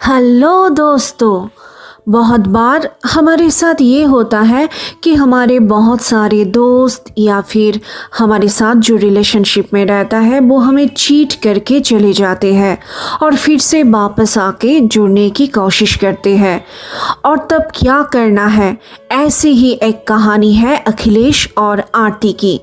Hello दोस्तों। बहुत बार हमारे साथ ये होता है कि हमारे बहुत सारे दोस्त या फिर हमारे साथ जो रिलेशनशिप में रहता है वो हमें चीट करके चले जाते हैं और फिर से वापस आके जुड़ने की कोशिश करते हैं। और तब क्या करना है, ऐसी ही एक कहानी है अखिलेश और आरती की।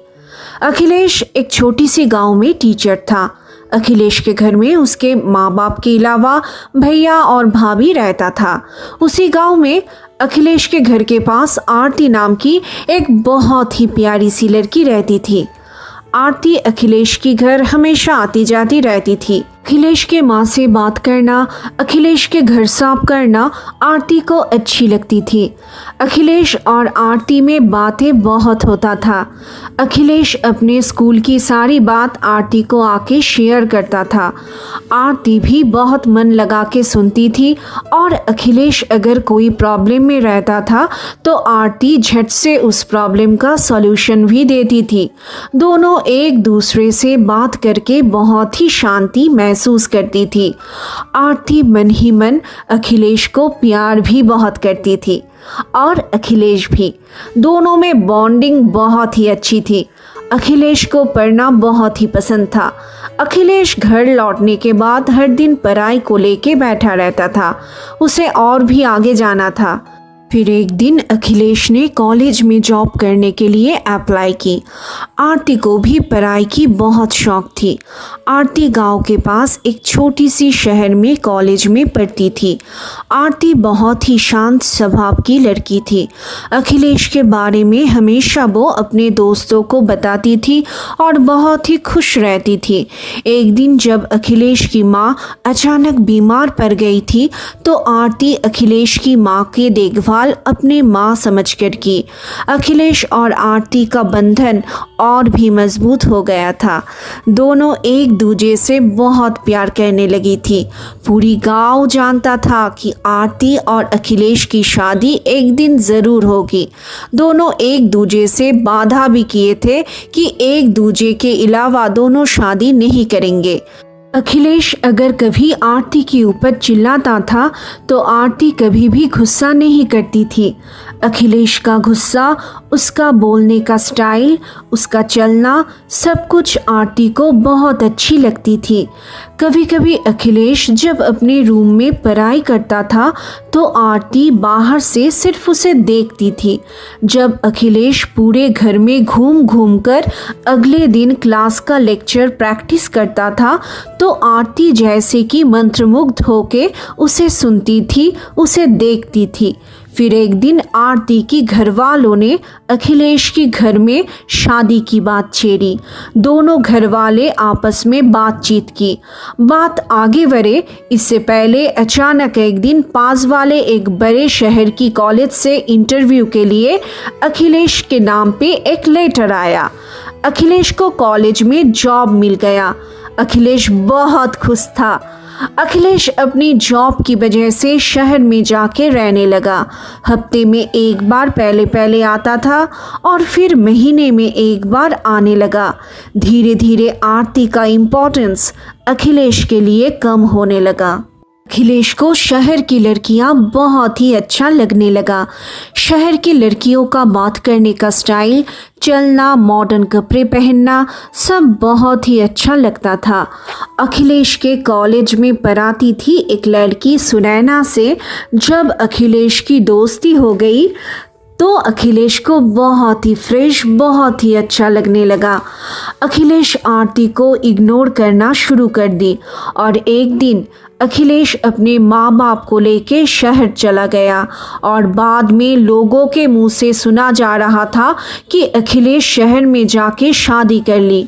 अखिलेश एक छोटी सी गांव में टीचर था। अखिलेश के घर में उसके माँ बाप के अलावा भैया और भाभी रहता था। उसी गांव में अखिलेश के घर के पास आरती नाम की एक बहुत ही प्यारी सी लड़की रहती थी। आरती अखिलेश के घर हमेशा आती जाती रहती थी। अखिलेश के माँ से बात करना, अखिलेश के घर साफ करना आरती को अच्छी लगती थी। अखिलेश और आरती में बातें बहुत होता था। अखिलेश अपने स्कूल की सारी बात आरती को आके शेयर करता था। आरती भी बहुत मन लगा के सुनती थी और अखिलेश अगर कोई प्रॉब्लम में रहता था तो आरती झट से उस प्रॉब्लम का सॉल्यूशन भी देती थी। दोनों एक दूसरे से बात करके बहुत ही शांति महसूस करती थी। आरती मन ही मन अखिलेश को प्यार भी बहुत करती थी और अखिलेश भी। दोनों में बॉन्डिंग बहुत ही अच्छी थी। अखिलेश को पढ़ना बहुत ही पसंद था। अखिलेश घर लौटने के बाद हर दिन पढ़ाई को लेके बैठा रहता था। उसे और भी आगे जाना था। फिर एक दिन अखिलेश ने कॉलेज में जॉब करने के लिए अप्लाई की। आरती को भी पढ़ाई की बहुत शौक थी। आरती गांव के पास एक छोटी सी शहर में कॉलेज में पढ़ती थी। आरती बहुत ही शांत स्वभाव की लड़की थी। अखिलेश के बारे में हमेशा वो अपने दोस्तों को बताती थी और बहुत ही खुश रहती थी। एक दिन जब अखिलेश की माँ अचानक बीमार पड़ गई थी तो आरती अखिलेश की माँ के देखभाल अपने माँ समझकर की। अखिलेश और आरती का बंधन और भी मजबूत हो गया था। दोनों एक दूसरे से बहुत प्यार करने लगी थी। पूरी गांव जानता था कि आरती और अखिलेश की शादी एक दिन ज़रूर होगी। दोनों एक दूसरे से वादा भी किए थे कि एक दूसरे के अलावा दोनों शादी नहीं करेंगे। अखिलेश अगर कभी आरती के ऊपर चिल्लाता था तो आरती कभी भी गुस्सा नहीं करती थी। अखिलेश का गुस्सा, उसका बोलने का स्टाइल, उसका चलना, सब कुछ आरती को बहुत अच्छी लगती थी। कभी कभी अखिलेश जब अपने रूम में पढ़ाई करता था तो आरती बाहर से सिर्फ उसे देखती थी। जब अखिलेश पूरे घर में घूम घूम कर अगले दिन क्लास का लेक्चर प्रैक्टिस करता था तो आरती जैसे कि मंत्रमुग्ध होके उसे सुनती थी, उसे देखती थी। फिर एक दिन आरती की घरवालों ने अखिलेश के घर में शादी की बात छेड़ी। दोनों घरवाले आपस में बातचीत की। बात आगे बढ़े इससे पहले अचानक एक दिन पास वाले एक बड़े शहर की कॉलेज से इंटरव्यू के लिए अखिलेश के नाम पे एक लेटर आया। अखिलेश को कॉलेज में जॉब मिल गया। अखिलेश बहुत खुश था। अखिलेश अपनी जॉब की वजह से शहर में जाके रहने लगा। हफ्ते में एक बार पहले आता था और फिर महीने में एक बार आने लगा। धीरे धीरे आरती का इम्पोर्टेंस अखिलेश के लिए कम होने लगा। अखिलेश को शहर की लड़कियां बहुत ही अच्छा लगने लगा। शहर की लड़कियों का बात करने का स्टाइल, चलना, मॉडर्न कपड़े पहनना सब बहुत ही अच्छा लगता था। अखिलेश के कॉलेज में पढ़ाती थी एक लड़की सुनैना से जब अखिलेश की दोस्ती हो गई तो अखिलेश को बहुत ही फ्रेश, बहुत ही अच्छा लगने लगा। अखिलेश आरती को इग्नोर करना शुरू कर दी और एक दिन अखिलेश अपने माँ बाप को लेके शहर चला गया और बाद में लोगों के मुंह से सुना जा रहा था कि अखिलेश शहर में जाके शादी कर ली।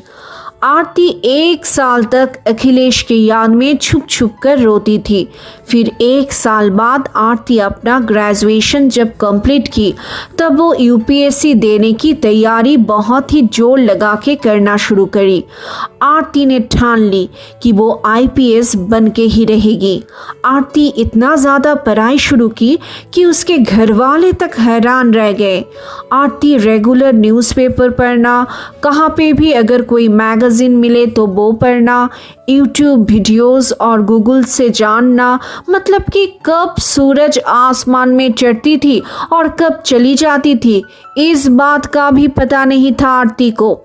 आरती एक साल तक अखिलेश की याद में छुप छुप कर रोती थी। फिर एक साल बाद आरती अपना ग्रेजुएशन जब कंप्लीट की तब वो यूपीएससी देने की तैयारी बहुत ही जोर लगा के करना शुरू करी। आरती ने ठान ली कि वो आईपीएस बन के ही रहेगी। आरती इतना ज़्यादा पढ़ाई शुरू की कि उसके घर वाले तक हैरान रह गए। आरती रेगुलर न्यूज़पेपर पढ़ना, कहाँ पे भी अगर कोई मैगज़ीन मिले तो वो पढ़ना, यूट्यूब वीडियोस और गूगल से जानना, मतलब कि कब सूरज आसमान में चढ़ती थी और कब चली जाती थी, इस बात का भी पता नहीं था आरती को।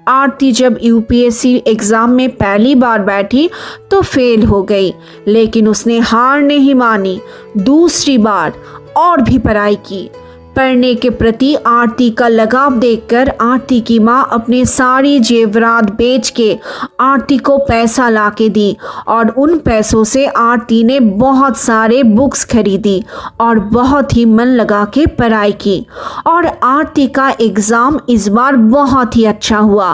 आरती जब यूपीएससी एग्ज़ाम में पहली बार बैठी तो फेल हो गई, लेकिन उसने हार नहीं मानी। दूसरी बार और भी पढ़ाई की। पढ़ने के प्रति आरती का लगाव देखकर आरती की माँ अपने सारी जेवरात बेच के आरती को पैसा ला के दी और उन पैसों से आरती ने बहुत सारे बुक्स खरीदी और बहुत ही मन लगा के पढ़ाई की। और आरती का एग्ज़ाम इस बार बहुत ही अच्छा हुआ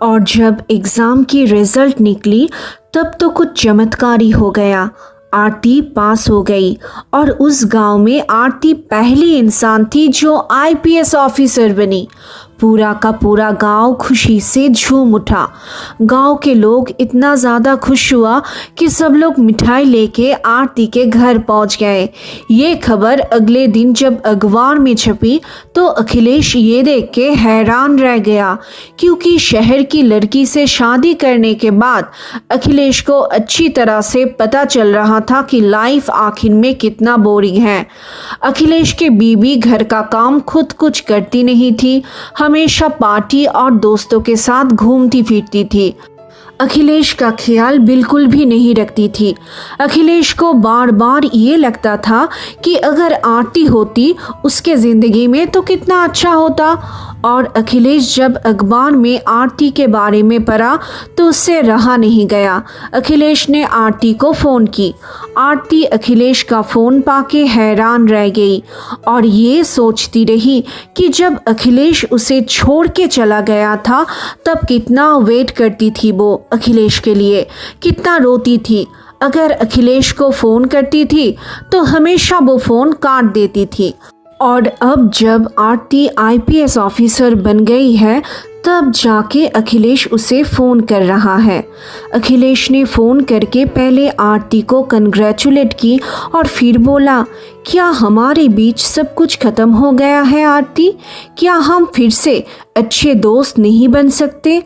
और जब एग्ज़ाम की रिज़ल्ट निकली तब तो कुछ चमत्कारी हो गया। आरती पास हो गई और उस गांव में आरती पहली इंसान थी जो आईपीएस ऑफिसर बनी। पूरा का पूरा गांव खुशी से झूम उठा। गांव के लोग इतना ज़्यादा खुश हुआ कि सब लोग मिठाई लेके आरती के घर पहुंच गए। ये खबर अगले दिन जब अखबार में छपी तो अखिलेश ये देख के हैरान रह गया, क्योंकि शहर की लड़की से शादी करने के बाद अखिलेश को अच्छी तरह से पता चल रहा था कि लाइफ आखिर में कितना बोरिंग है। अखिलेश के बीवी घर का काम खुद कुछ करती नहीं थी, हमेशा पार्टी और दोस्तों के साथ घूमती फिरती थी। अखिलेश का ख्याल बिल्कुल भी नहीं रखती थी। अखिलेश को बार बार ये लगता था कि अगर आरती होती उसके ज़िंदगी में तो कितना अच्छा होता। और अखिलेश जब अखबार में आरती के बारे में पढ़ा तो उससे रहा नहीं गया। अखिलेश ने आरती को फ़ोन की। आरती अखिलेश का फ़ोन पाके हैरान रह गई और ये सोचती रही कि जब अखिलेश उसे छोड़ के चला गया था तब कितना वेट करती थी वो अखिलेश के लिए, कितना रोती थी। अगर अखिलेश को फ़ोन करती थी तो हमेशा वो फ़ोन काट देती थी। और अब जब आरती आईपीएस ऑफिसर बन गई है तब जाके अखिलेश उसे फ़ोन कर रहा है। अखिलेश ने फ़ोन करके पहले आरती को कंग्रेचुलेट की और फिर बोला, क्या हमारे बीच सब कुछ ख़त्म हो गया है आरती? क्या हम फिर से अच्छे दोस्त नहीं बन सकते?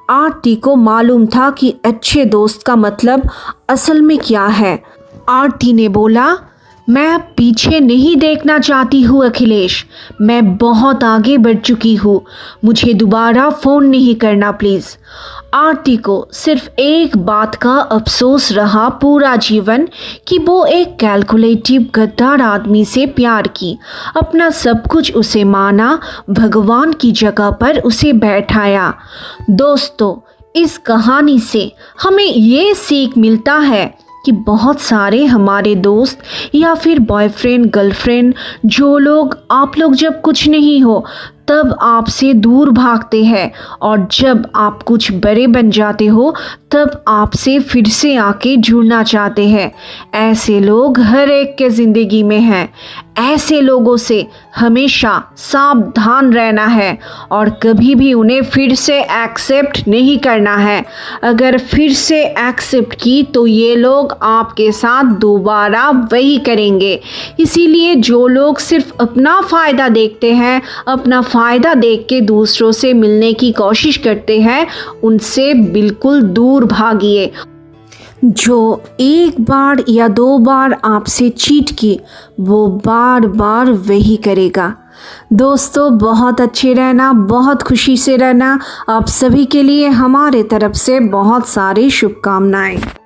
आरती को मालूम था कि अच्छे दोस्त का मतलब असल में क्या है। आरती ने बोला, मैं अब पीछे नहीं देखना चाहती हूँ अखिलेश, मैं बहुत आगे बढ़ चुकी हूँ, मुझे दोबारा फ़ोन नहीं करना प्लीज़। आरती को सिर्फ एक बात का अफसोस रहा पूरा जीवन कि वो एक कैलकुलेटिव गद्दार आदमी से प्यार की, अपना सब कुछ उसे माना, भगवान की जगह पर उसे बैठाया। दोस्तों, इस कहानी से हमें ये सीख मिलता है कि बहुत सारे हमारे दोस्त या फिर बॉयफ्रेंड गर्लफ्रेंड जो लोग आप लोग जब कुछ नहीं हो तब आपसे दूर भागते हैं और जब आप कुछ बड़े बन जाते हो तब आपसे फिर से आके जुड़ना चाहते हैं। ऐसे लोग हर एक के ज़िंदगी में हैं। ऐसे लोगों से हमेशा सावधान रहना है और कभी भी उन्हें फिर से एक्सेप्ट नहीं करना है। अगर फिर से एक्सेप्ट की तो ये लोग आपके साथ दोबारा वही करेंगे। इसीलिए जो लोग सिर्फ अपना फ़ायदा देखते हैं, अपना फ़ायदा देख के दूसरों से मिलने की कोशिश करते हैं, उनसे बिल्कुल दूर भागिए। जो एक बार या दो बार आपसे चीट की वो बार बार वही करेगा। दोस्तों, बहुत अच्छे रहना, बहुत खुशी से रहना। आप सभी के लिए हमारे तरफ से बहुत सारी शुभकामनाएं।